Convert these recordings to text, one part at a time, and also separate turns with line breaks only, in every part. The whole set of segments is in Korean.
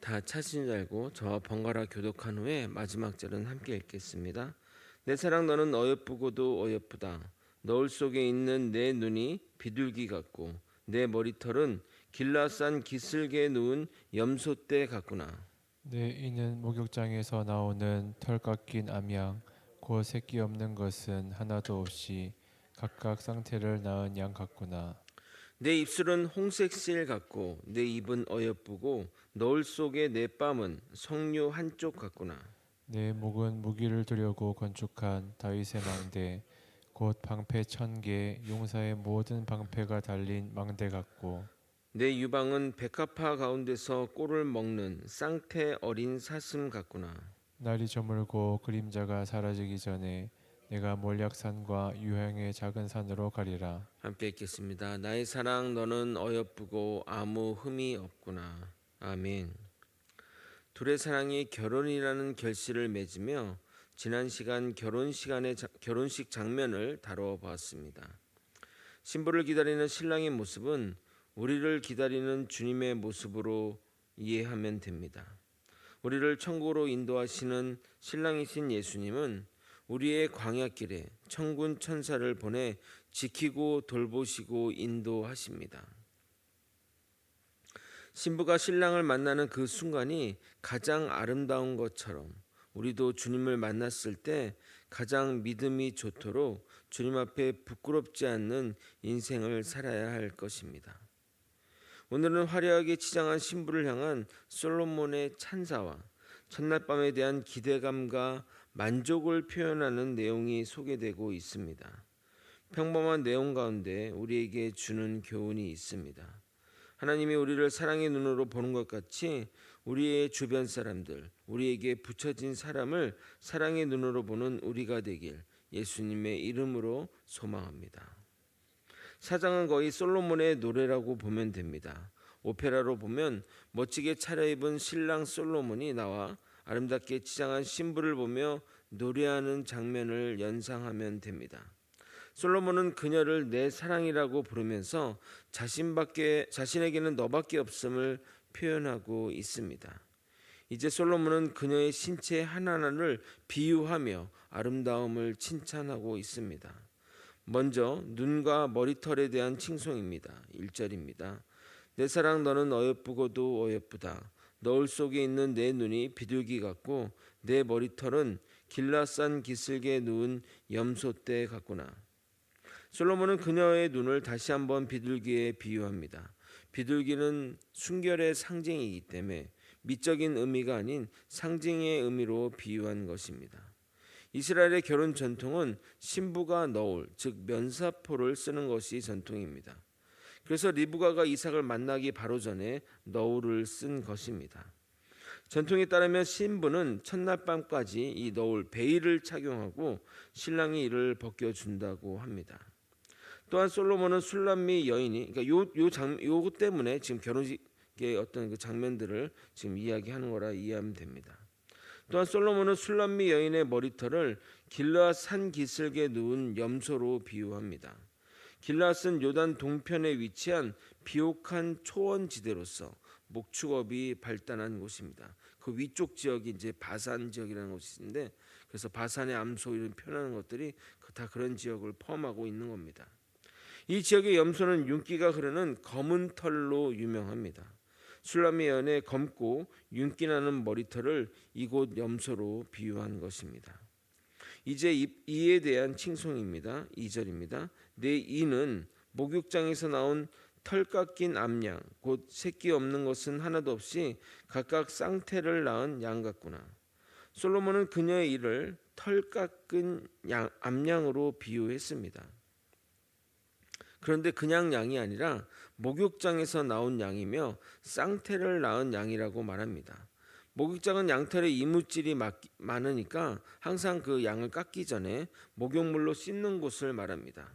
다 찾으신 줄 알고 저와 번갈아 교독한 후에 마지막 절은 함께 읽겠습니다. 내 사랑 너는 어여쁘고도 어여쁘다. 너울 속에 있는 내 눈이 비둘기 같고 내 머리털은 길라산 기슭에 누운 염소떼 같구나.
내 이는 목욕장에서 나오는 털 깎인 암양 곧 새끼 없는 것은 하나도 없이 각각 상태를 낳은 양 같구나.
내 입술은 홍색 실 같고 내 입은 어여쁘고 너울 속에 내 뺨은 석류 한쪽 같구나.
내 목은 무기를 두려고 건축한 다윗의 망대 곧 방패 1,000개 용사의 모든 방패가 달린 망대 같고
내 유방은 백합화 가운데서 꼴을 먹는 쌍태 어린 사슴 같구나.
날이 저물고 그림자가 사라지기 전에 내가 몰약산과 유형의 작은 산으로 가리라.
함께 읽겠습니다. 나의 사랑 너는 어여쁘고 아무 흠이 없구나. 아멘. 둘의 사랑이 결혼이라는 결실을 맺으며 지난 시간 결혼식 장면을 다뤄보았습니다. 신부를 기다리는 신랑의 모습은 우리를 기다리는 주님의 모습으로 이해하면 됩니다. 우리를 천국으로 인도하시는 신랑이신 예수님은 우리의 광야길에 천군 천사를 보내 지키고 돌보시고 인도하십니다. 신부가 신랑을 만나는 그 순간이 가장 아름다운 것처럼 우리도 주님을 만났을 때 가장 믿음이 좋도록 주님 앞에 부끄럽지 않는 인생을 살아야 할 것입니다. 오늘은 화려하게 치장한 신부를 향한 솔로몬의 찬사와 첫날 밤에 대한 기대감과 만족을 표현하는 내용이 소개되고 있습니다. 평범한 내용 가운데 우리에게 주는 교훈이 있습니다. 하나님이 우리를 사랑의 눈으로 보는 것 같이 우리의 주변 사람들, 우리에게 붙여진 사람을 사랑의 눈으로 보는 우리가 되길 예수님의 이름으로 소망합니다. 사장은 거의 솔로몬의 노래라고 보면 됩니다. 오페라로 보면 멋지게 차려입은 신랑 솔로몬이 나와 아름답게 치장한 신부를 보며 노래하는 장면을 연상하면 됩니다. 솔로몬은 그녀를 내 사랑이라고 부르면서 자신에게는 너밖에 없음을 표현하고 있습니다. 이제 솔로몬은 그녀의 신체 하나하나를 비유하며 아름다움을 칭찬하고 있습니다. 먼저 눈과 머리털에 대한 칭송입니다. 1절입니다. 내 사랑 너는 어여쁘고도 어여쁘다. 너울 속에 있는 내 눈이 비둘기 같고 내 머리털은 길라산 기슭에 누운 염소떼 같구나. 솔로몬은 그녀의 눈을 다시 한번 비둘기에 비유합니다. 비둘기는 순결의 상징이기 때문에 미적인 의미가 아닌 상징의 의미로 비유한 것입니다. 이스라엘의 결혼 전통은 신부가 너울, 즉 면사포를 쓰는 것이 전통입니다. 그래서 리브가가 이삭을 만나기 바로 전에 너울을 쓴 것입니다. 전통에 따르면 신부는 첫날 밤까지 이 너울 베일을 착용하고 신랑이 이를 벗겨준다고 합니다. 또한 솔로몬은 술람미 여인이 요거 때문에 지금 결혼식의 어떤 그 장면들을 지금 이야기하는 거라 이해하면 됩니다. 또한 솔로몬은 술람미 여인의 머리털을 길르앗 산 기슭에 누운 염소로 비유합니다. 길르앗은 요단 동편에 위치한 비옥한 초원지대로서 목축업이 발달한 곳입니다. 그 위쪽 지역이 이제 바산 지역이라는 곳인데, 그래서 바산의 암소 이런 표현하는 것들이 다 그런 지역을 포함하고 있는 겁니다. 이 지역의 염소는 윤기가 흐르는 검은 털로 유명합니다. 술람미 여인의 검고 윤기 나는 머리털을 이곳 염소로 비유한 것입니다. 이제 이에 대한 칭송입니다. 2절입니다. 내 이는 목욕장에서 나온 털 깎인 암양 곧 새끼 없는 것은 하나도 없이 각각 쌍태를 낳은 양 같구나. 솔로몬은 그녀의 이를 털 깎은 암양으로 비유했습니다. 그런데 그냥 양이 아니라 목욕장에서 나온 양이며 쌍태를 낳은 양이라고 말합니다. 목욕장은 양털에 이물질이 많으니까 항상 그 양을 깎기 전에 목욕물로 씻는 곳을 말합니다.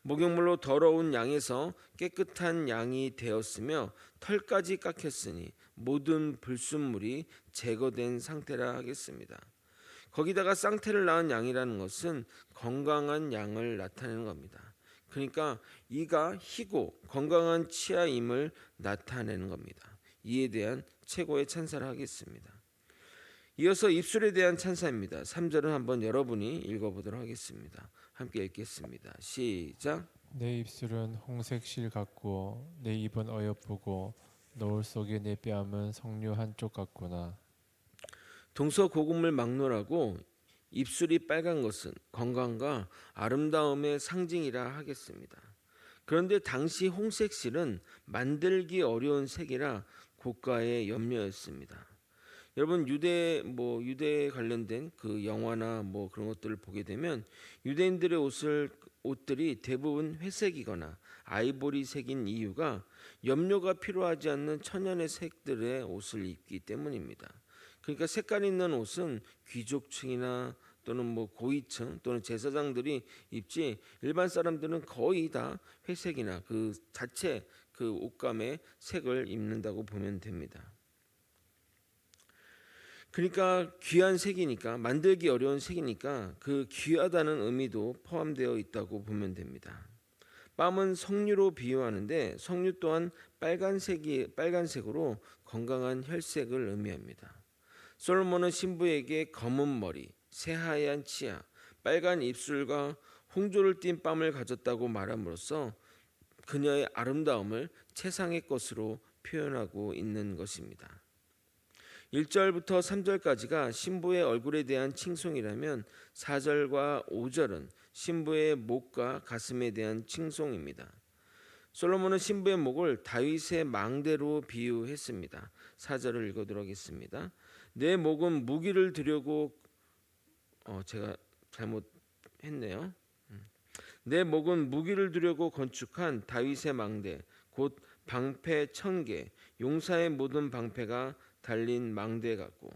목욕물로 더러운 양에서 깨끗한 양이 되었으며 털까지 깎였으니 모든 불순물이 제거된 상태라 하겠습니다. 거기다가 쌍태를 낳은 양이라는 것은 건강한 양을 나타내는 겁니다. 그러니까 이가 희고 건강한 치아임을 나타내는 겁니다. 이에 대한 최고의 찬사를 하겠습니다. 이어서 입술에 대한 찬사입니다. 3절은 한번 여러분이 읽어보도록 하겠습니다. 함께 읽겠습니다. 시작.
내 입술은 홍색 실 같고 내 입은 어여쁘고 노을 속의 내 뺨은 석류 한쪽 같구나.
동서고금을 막론하고 입술이 빨간 것은 건강과 아름다움의 상징이라 하겠습니다. 그런데 당시 홍색실은 만들기 어려운 색이라 고가의 염료였습니다. 여러분 유대 관련된 그 영화나 뭐 그런 것들을 보게 되면 유대인들의 옷들이 대부분 회색이거나 아이보리색인 이유가 염료가 필요하지 않는 천연의 색들의 옷을 입기 때문입니다. 그러니까 색깔 있는 옷은 귀족층이나 또는 뭐 고위층 또는 제사장들이 입지 일반 사람들은 거의 다 회색이나 그 자체 그 옷감의 색을 입는다고 보면 됩니다. 그러니까 귀한 색이니까 만들기 어려운 색이니까 그 귀하다는 의미도 포함되어 있다고 보면 됩니다. 뺨은 석류로 비유하는데 석류 또한 빨간색으로 건강한 혈색을 의미합니다. 솔로몬은 신부에게 검은 머리, 새하얀 치아, 빨간 입술과 홍조를 띤 뺨을 가졌다고 말함으로써 그녀의 아름다움을 최상의 것으로 표현하고 있는 것입니다. 1절부터 3절까지가 신부의 얼굴에 대한 칭송이라면 4절과 5절은 신부의 목과 가슴에 대한 칭송입니다. 솔로몬은 신부의 목을 다윗의 망대로 비유했습니다. 4절을 읽어드리도록 하겠습니다. 내 목은 무기를 들려고 제가 잘못했네요. 내 목은 무기를 두려고 건축한 다윗의 망대 곧 방패 1000개 용사의 모든 방패가 달린 망대 같고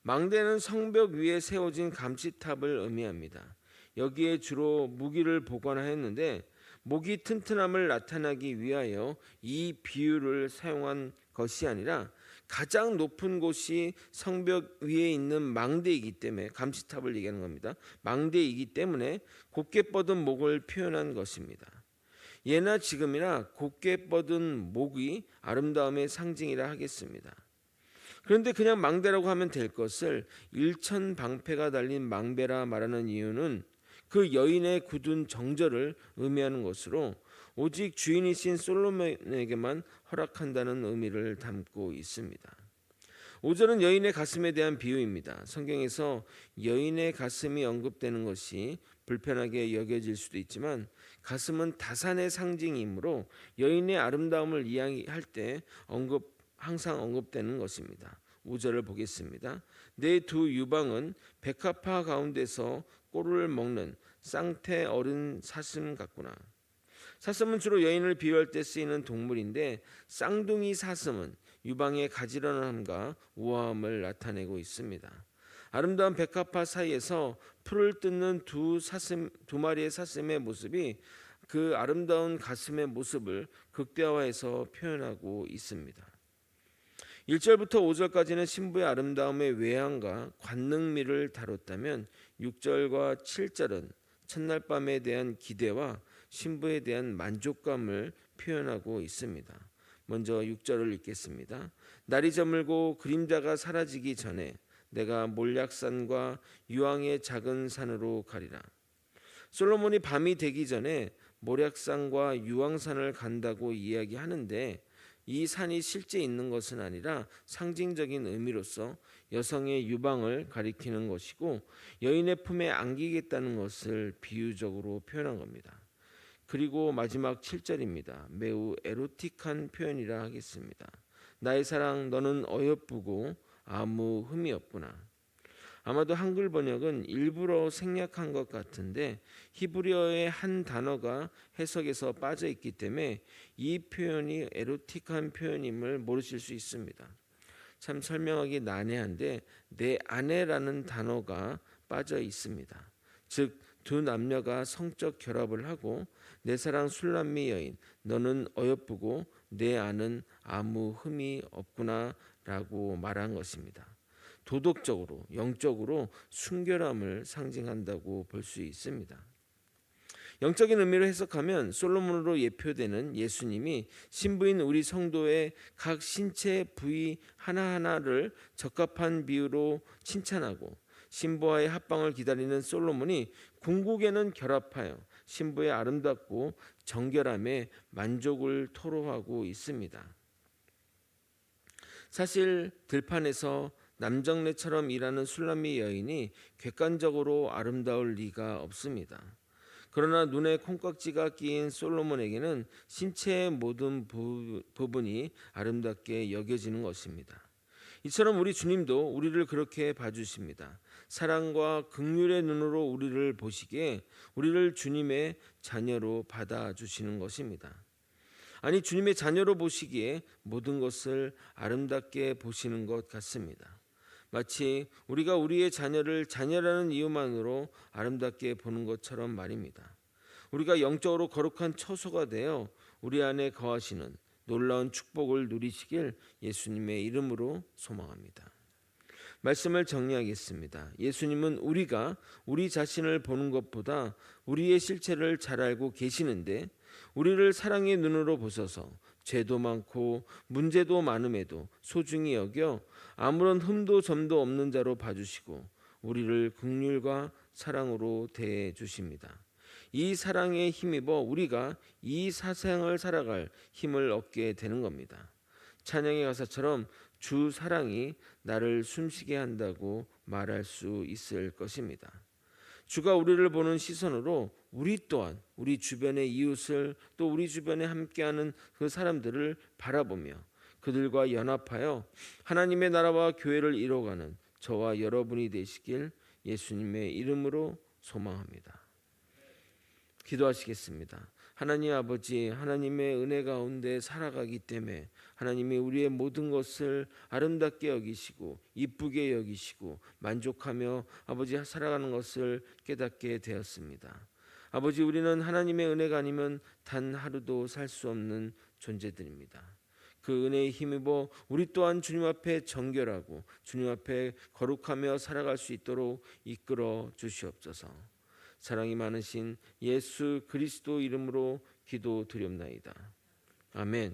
망대는 성벽 위에 세워진 감시탑을 의미합니다. 여기에 주로 무기를 보관하였는데 목이 튼튼함을 나타내기 위하여 이 비유를 사용한 것이 아니라 가장 높은 곳이 성벽 위에 있는 망대이기 때문에 감시탑을 얘기하는 겁니다. 망대이기 때문에 곧게 뻗은 목을 표현한 것입니다. 예나 지금이나 곧게 뻗은 목이 아름다움의 상징이라 하겠습니다. 그런데 그냥 망대라고 하면 될 것을 일천방패가 달린 망배라 말하는 이유는 그 여인의 굳은 정절을 의미하는 것으로 오직 주인이신 솔로몬에게만 허락한다는 의미를 담고 있습니다. 5절은 여인의 가슴에 대한 비유입니다. 성경에서 여인의 가슴이 언급되는 것이 불편하게 여겨질 수도 있지만 가슴은 다산의 상징이므로 여인의 아름다움을 이야기할 때 항상 언급되는 것입니다. 5절을 보겠습니다. 내 두 유방은 백합화 가운데서 꼴을 먹는 쌍태 어른 사슴 같구나. 사슴은 주로 여인을 비유할 때 쓰이는 동물인데 쌍둥이 사슴은 유방의 가지런함과 우아함을 나타내고 있습니다. 아름다운 백합화 사이에서 풀을 뜯는 두 마리의 사슴의 모습이 그 아름다운 가슴의 모습을 극대화해서 표현하고 있습니다. 1절부터 5절까지는 신부의 아름다움의 외양과 관능미를 다뤘다면 6절과 7절은 첫날 밤에 대한 기대와 신부에 대한 만족감을 표현하고 있습니다. 먼저 6절을 읽겠습니다. 날이 저물고 그림자가 사라지기 전에 내가 몰약산과 유황의 작은 산으로 가리라. 솔로몬이 밤이 되기 전에 몰약산과 유황산을 간다고 이야기하는데 이 산이 실제 있는 것은 아니라 상징적인 의미로서 여성의 유방을 가리키는 것이고 여인의 품에 안기겠다는 것을 비유적으로 표현한 겁니다. 그리고 마지막 7절입니다. 매우 에로틱한 표현이라 하겠습니다. 나의 사랑 너는 어여쁘고 아무 흠이 없구나. 아마도 한글 번역은 일부러 생략한 것 같은데 히브리어의 한 단어가 해석에서 빠져 있기 때문에 이 표현이 에로틱한 표현임을 모르실 수 있습니다. 참 설명하기 난해한데 내 아내라는 단어가 빠져 있습니다. 즉 두 남녀가 성적 결합을 하고 내 사랑 술람미 여인 너는 어여쁘고 내 안은 아무 흠이 없구나라고 말한 것입니다. 도덕적으로 영적으로 순결함을 상징한다고 볼 수 있습니다. 영적인 의미로 해석하면 솔로몬으로 예표되는 예수님이 신부인 우리 성도의 각 신체 부위 하나하나를 적합한 비유로 칭찬하고 신부와의 합방을 기다리는 솔로몬이 궁극에는 결합하여 신부의 아름답고 정결함에 만족을 토로하고 있습니다. 사실 들판에서 남정네처럼 일하는 술람미 여인이 객관적으로 아름다울 리가 없습니다. 그러나 눈에 콩깍지가 끼인 솔로몬에게는 신체의 모든 부분이 아름답게 여겨지는 것입니다. 이처럼 우리 주님도 우리를 그렇게 봐주십니다. 사랑과 긍휼의 눈으로 우리를 보시기에 우리를 주님의 자녀로 받아주시는 것입니다. 아니, 주님의 자녀로 보시기에 모든 것을 아름답게 보시는 것 같습니다. 마치 우리가 우리의 자녀를 자녀라는 이유만으로 아름답게 보는 것처럼 말입니다. 우리가 영적으로 거룩한 처소가 되어 우리 안에 거하시는 놀라운 축복을 누리시길 예수님의 이름으로 소망합니다. 말씀을 정리하겠습니다. 예수님은 우리가 우리 자신을 보는 것보다 우리의 실체를 잘 알고 계시는데 우리를 사랑의 눈으로 보셔서 죄도 많고 문제도 많음에도 소중히 여겨 아무런 흠도 점도 없는 자로 봐주시고 우리를 긍휼과 사랑으로 대해 주십니다. 이 사랑에 힘입어 우리가 이 사생을 살아갈 힘을 얻게 되는 겁니다. 찬양의 가사처럼 주 사랑이 나를 숨쉬게 한다고 말할 수 있을 것입니다. 주가 우리를 보는 시선으로 우리 또한 우리 주변의 이웃을 또 우리 주변에 함께하는 그 사람들을 바라보며 그들과 연합하여 하나님의 나라와 교회를 이뤄가는 저와 여러분이 되시길 예수님의 이름으로 소망합니다. 기도하시겠습니다. 하나님 아버지, 하나님의 은혜 가운데 살아가기 때문에 하나님이 우리의 모든 것을 아름답게 여기시고 이쁘게 여기시고 만족하며 아버지 살아가는 것을 깨닫게 되었습니다. 아버지, 우리는 하나님의 은혜가 아니면 단 하루도 살 수 없는 존재들입니다. 그 은혜에 힘입어 우리 또한 주님 앞에 정결하고 주님 앞에 거룩하며 살아갈 수 있도록 이끌어 주시옵소서. 사랑이 많으신 예수 그리스도 이름으로 기도드리옵나이다. 아멘.